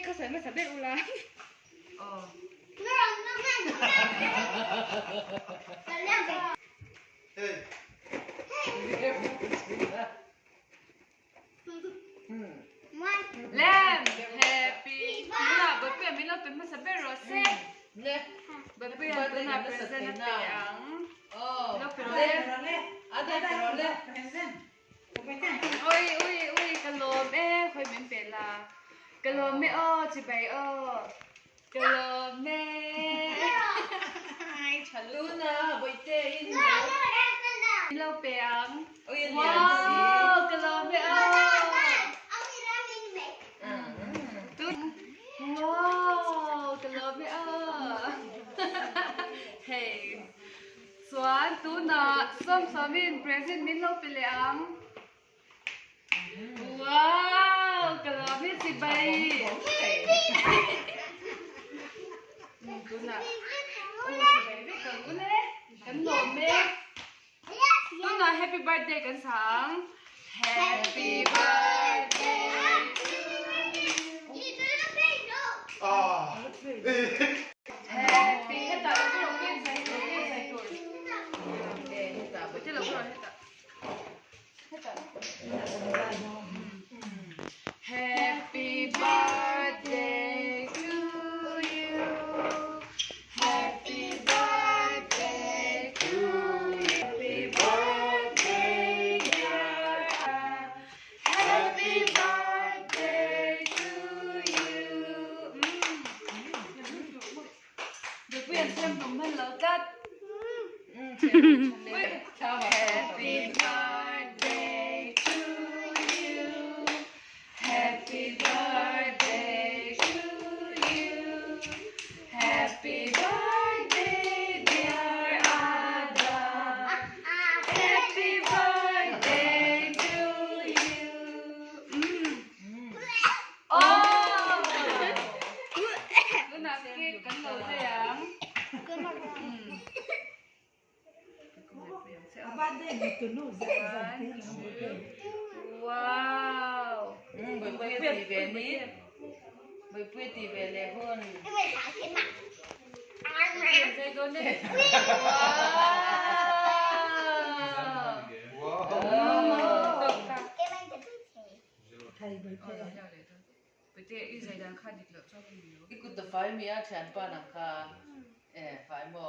เขาใส่มาสับเด็ดอุลาอ๋อเล่มแฮปปี้มิลาเบย์มิลาเป็นมาสับเด็ดโรเซ่เล่เบย์เป็นมาเป็นเซนต์เตียงมิลาเป็นเล่อะไรได้เล่โอ้ยกะโลมคอยเหม็นเป็นละกะโลมจิบายกะโลมฉันรู้นะบอยเต้ยินดีเราเปียงว้าวกะโลมตุ้นว้าวกะโลมเฮ้ยสวนตุ้นนะส้มมินเพรสมินเราเปียงว้าวกะโลมจิบายตุ้นนะกันหนมเมฆตุ้นนะ Happy Birthday กันสัง Happy Birthday Happy ให้ตาเราเล่นใส่ตัวให้ตาไปที่เราให้ตา Happy Birthday to you Happy Birthday to you Happy Birthday dear Happy Birthday to you เดี๋ยวเปลี่ยนเส้นผมมันแล้วกัดHappy Birthday to you Happy Birthday to you Happy Birthday dear Ada Happy Birthday to you โอ้ก็นักเก็ตกันเลยยังว้าวไปเพื่อตีเวนี้ไปเพื่อตีเวเลยคนใส่ตัวนี้ว้าวไทยไปเตะอีใส่ดังข้าดิบแล้วชอบมีอีกุตไฟมีอาฉันปานังคาไฟหม้อ